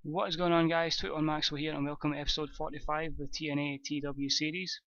What is going on, guys? TEW2013 Maxwell here, and welcome to episode 45 of the TNA TW series.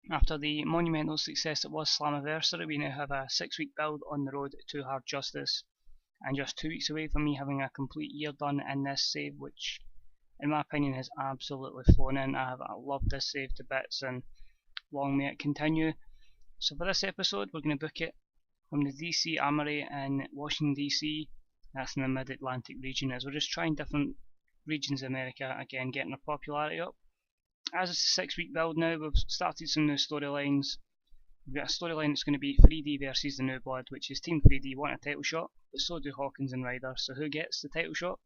After the monumental success that was Slammiversary, we now have a 6-week build on the road to Hard Justice, and just 2 weeks away from me having a complete year done in this save, which in my opinion has absolutely flown in. I loved this save to bits, and long may it continue. So for this episode, we're going to book it from the DC Armory in Washington DC. That's in the mid-Atlantic region, as we're just trying different regions of America, again getting our popularity up. As it's a 6-week build now, we've started some new storylines. We've got a storyline that's going to be 3D versus the New Blood, which is Team 3D want a title shot, but so do Hawkins and Ryder. So who gets the title shot?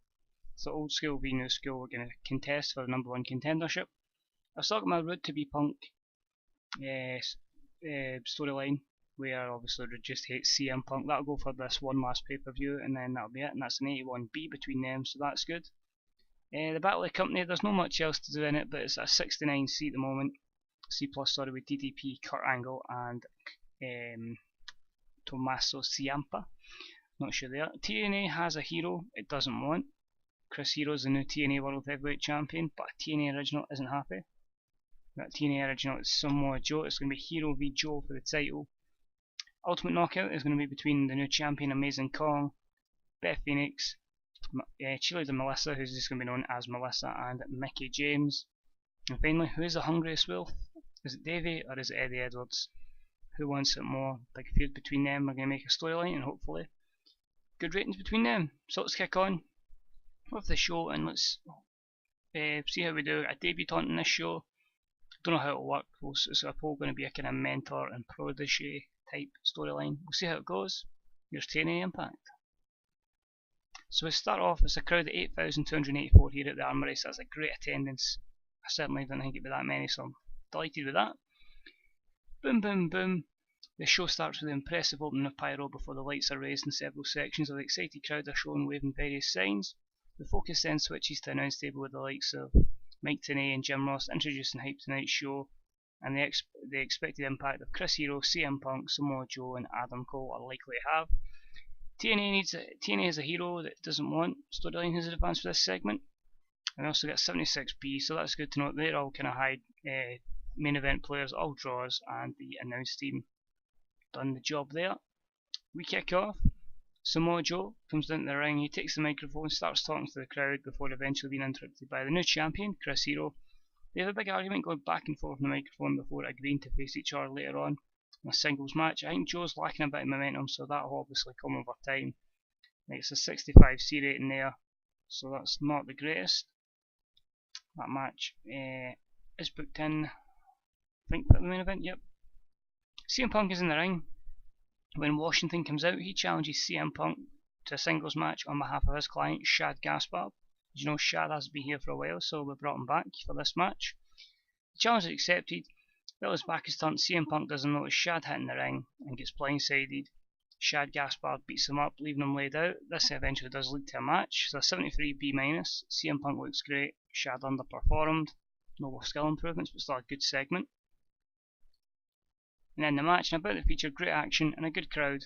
So old school v new school, we're going to contest for the #1 contendership. I've still got my Road to be Punk storyline, where obviously we just hate CM Punk. That'll go for this one last pay-per-view, and then that'll be it, and that's an 81B between them, so that's good. The Battle of the Company, there's not much else to do in it, but it's a 69C at the moment. C+, sorry, with DDP, Kurt Angle, and Tommaso Ciampa. Not sure there. TNA has a hero it doesn't want. Chris Hero's the new TNA World Heavyweight Champion, but TNA Original isn't happy. That TNA Original is Samoa Joe. It's going to be Hero v Joe for the title. Ultimate Knockout is going to be between the new champion Amazing Kong, Beth Phoenix, Cheerleader Melissa, who's just going to be known as Melissa, and Mickey James. And finally, who is the hungriest wolf? Is it Davey or is it Eddie Edwards? Who wants it more? Big feud between them. We're going to make a storyline and hopefully good ratings between them. So let's kick on with the show and let's see how we do. A debutant in this show. Don't know how it'll work. It's probably going to be a kind of mentor and protege type storyline. We'll see how it goes. Here's TNA Impact. So we start off, it's a crowd of 8,284 here at the Armory, so that's a great attendance. I certainly didn't think it'd be that many, so I'm delighted with that. Boom, boom, boom. The show starts with an impressive opening of pyro before the lights are raised in several sections of the excited crowd are shown waving various signs. The focus then switches to announce table with the likes of Mike Tenay and Jim Ross introducing Hype Tonight's show, and the expected impact of Chris Hero, CM Punk, Samoa Joe and Adam Cole are likely to have. TNA is a hero that doesn't want storyline has advanced for this segment. And we also got 76B, so that's good to know. They're all kind of high main event players, all draws, and the announce team done the job there. We kick off. Samoa Joe comes down to the ring, he takes the microphone, starts talking to the crowd before eventually being interrupted by the new champion, Chris Hero. They have a big argument going back and forth on the microphone before agreeing to face each other later on in a singles match. I think Joe's lacking a bit of momentum, so that'll obviously come over time. It's a 65C rating there, so that's not the greatest. That match is booked in, I think, for the main event, yep. CM Punk is in the ring. When Washington comes out, he challenges CM Punk to a singles match on behalf of his client, Shad Gaspard. As you know, Shad has been here for a while, so we brought him back for this match. The challenge is accepted. While his back is turned, CM Punk doesn't notice Shad hitting the ring and gets blindsided. Shad Gaspard beats him up, leaving him laid out. This eventually does lead to a match. So a 73B-. CM Punk looks great. Shad underperformed. No skill improvements, but still a good segment. And then the match, and about the feature, great action and a good crowd.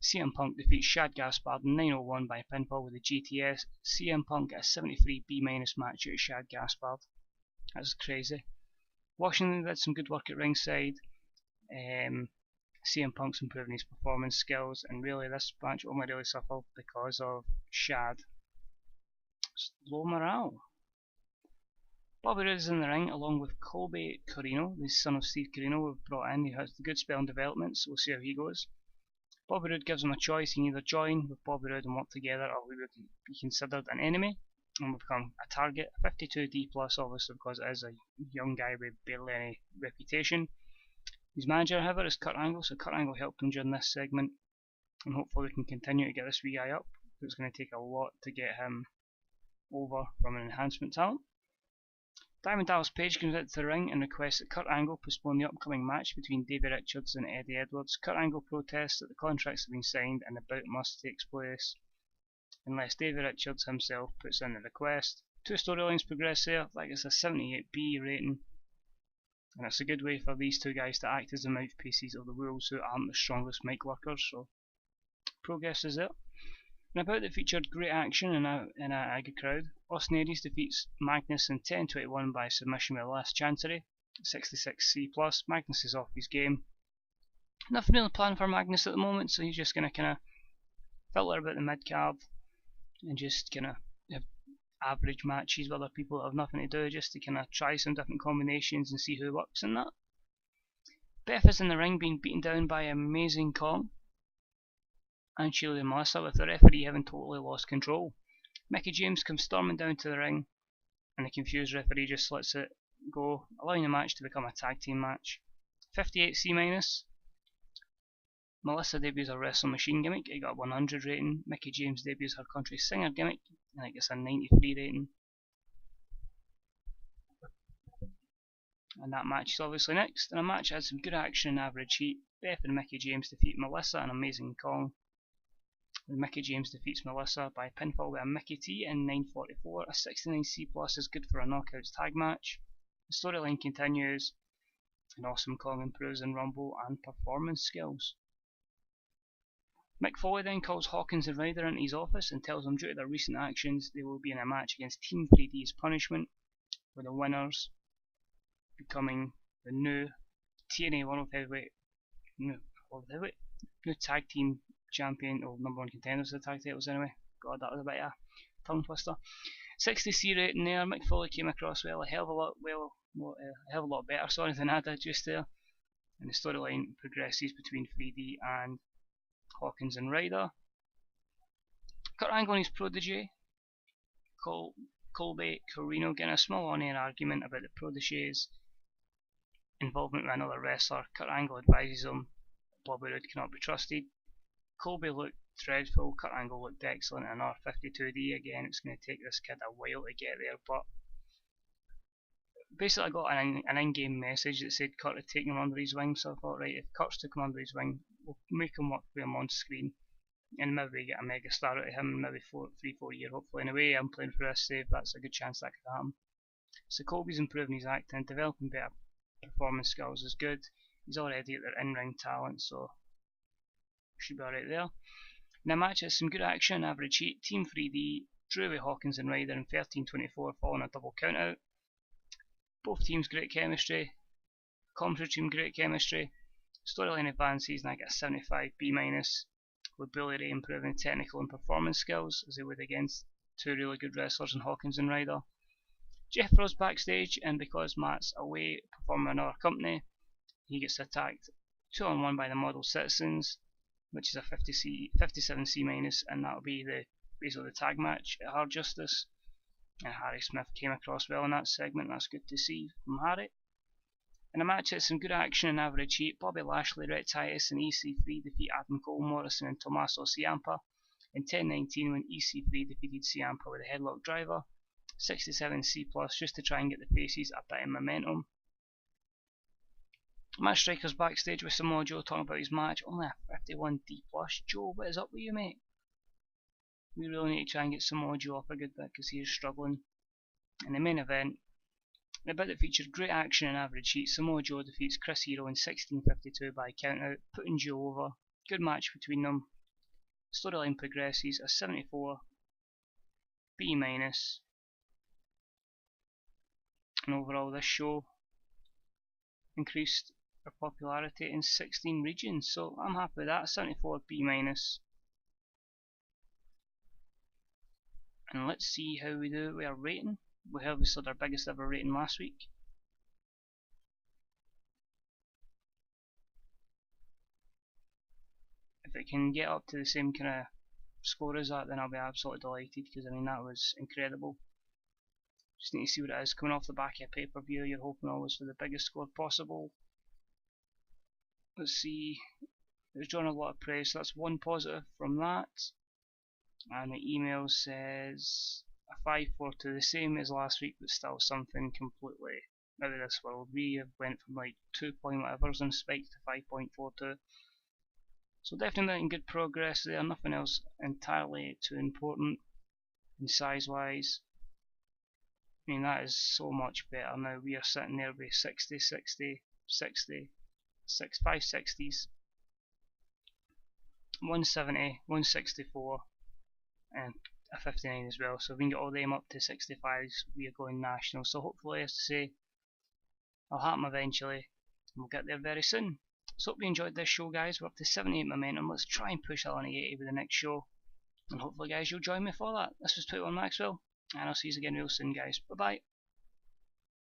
CM Punk defeats Shad Gaspard in 9:01 by pinfall with the GTS. CM Punk gets a 73B- match out of Shad Gaspard. That's crazy. Washington did some good work at ringside. CM Punk's improving his performance skills, and really this match only really suffered because of Shad. Low morale. Bobby Roode is in the ring along with Colby Corino, the son of Steve Corino we've brought in. He has the good spell and development, so we'll see how he goes. Bobby Roode gives him a choice. He can either join with Bobby Roode and work together, or he would be considered an enemy and will become a target. 52D+, obviously, because it is a young guy with barely any reputation. His manager, however, is Kurt Angle, so Kurt Angle helped him during this segment, and hopefully we can continue to get this wee guy up. It's going to take a lot to get him over from an enhancement talent. Diamond Dallas Page comes out to the ring and requests that Kurt Angle postpone the upcoming match between Davey Richards and Eddie Edwards. Kurt Angle protests that the contracts have been signed and the bout must take place unless Davey Richards himself puts in the request. Two storylines progress there. I think it's a 78B rating, and it's a good way for these two guys to act as the mouthpieces of the Wolves, who aren't the strongest mic workers, so progress is there. And about that featured great action in a good crowd. Austin Aries defeats Magnus in 10-21 by submission with a last chancery. 66C+. Magnus is off his game. Nothing really planned for Magnus at the moment, so he's just going to kind of filter about the mid card and just kind of have average matches with other people that have nothing to do, just to kind of try some different combinations and see who works in that. Beth is in the ring being beaten down by Amazing Kong and Sheila and Melissa, with the referee having totally lost control. Mickie James comes storming down to the ring and the confused referee just lets it go, allowing the match to become a tag team match. 58C-. Melissa debuts a wrestle machine gimmick, it got a 100 rating. Mickie James debuts her country singer gimmick, and it gets a 93 rating. And that match is obviously next. And a match had some good action and average heat. Beth and Mickie James defeat Melissa and Amazing Kong. And Mickie James defeats Melissa by pinfall with a Mickey T in 9:44. A 69C+ is good for a knockouts tag match. The storyline continues, and Awesome Kong improves in Rumble and performance skills. Mick Foley then calls Hawkins and Ryder into his office and tells them due to their recent actions they will be in a match against Team 3D's Punishment, with the winners becoming the new TNA World Heavyweight, new tag team champion, or number one contenders for the tag titles anyway. God, that was a bit of a tongue twister. 60C rating there. Mick Foley came across a hell of a lot better than I did just there. And the storyline progresses between 3D and Hawkins and Ryder. Kurt Angle and his protege, Colby Corino, getting a small on-air argument about the protege's involvement with another wrestler. Kurt Angle advises him Bobby Roode cannot be trusted. Colby looked dreadful, Kurt Angle looked excellent, and R52D again, it's going to take this kid a while to get there, but basically I got an in-game message that said Kurt had taken him under his wing, so I thought, right, if Kurt's took him under his wing, we'll make him work with him on screen, and maybe get a mega star out of him, maybe 3-4 year hopefully. In a way, I'm playing for this save, that's a good chance that could happen. So Colby's improving his acting, developing better performance skills is good. He's already at their in-ring talent, so should be alright there. Now match has some good action, average heat. Team 3D drew with Hawkins and Ryder in 13-24 following a double count out. Both teams great chemistry, commentary team great chemistry. Storyline advances and I get a 75B-, with Bully Ray improving technical and performance skills as they would against two really good wrestlers in Hawkins and Ryder. Jeff Ross backstage, and because Matt's away performing another company, he gets attacked 2-on-1 by the Model Citizens, which is a 57C-, and that'll be basically the tag match at Hard Justice. And Harry Smith came across well in that segment, that's good to see from Harry. In a match had some good action and average heat. Bobby Lashley, Rhett Titus and EC3 defeat Adam Cole, Morrison and Tommaso Ciampa in 10-19 when EC3 defeated Ciampa with a headlock driver. 67C+, just to try and get the faces a bit of momentum. Matt Striker's backstage with Samoa Joe talking about his match, only a 51D+. Joe, what is up with you, mate? We really need to try and get Samoa Joe up a good bit because he is struggling. In the main event, the bit that featured great action and average heat, Samoa Joe defeats Chris Hero in 16:52 by countout, putting Joe over. Good match between them. Storyline progresses, a 74B-, and overall this show increased their popularity in 16 regions, so I'm happy with that. 74B-. And let's see how we do with our rating. We obviously had our biggest ever rating last week. If it can get up to the same kind of score as that, then I'll be absolutely delighted, because I mean that was incredible. Just need to see what it is coming off the back of a pay-per-view. You're hoping always for the biggest score possible. Let's see. It was drawn a lot of praise, so that's one positive from that. And the email says a 542, the same as last week, but still something completely out of this world. We have went from like 2 point whatever's on Spike to 5.42. So definitely making good progress there, nothing else entirely too important in size wise. I mean that is so much better now. We are sitting there with 60, 60, 60, 560s, 170, 164. and a 59 as well. So if we can get all them up to 65s, we are going national. So hopefully, as to say, it'll happen eventually, and we'll get there very soon. So hope you enjoyed this show, guys. We're up to 78 momentum. Let's try and push that on to 80 with the next show. And hopefully, guys, you'll join me for that. This was 21 Maxwell, and I'll see you again real soon, guys. Bye bye.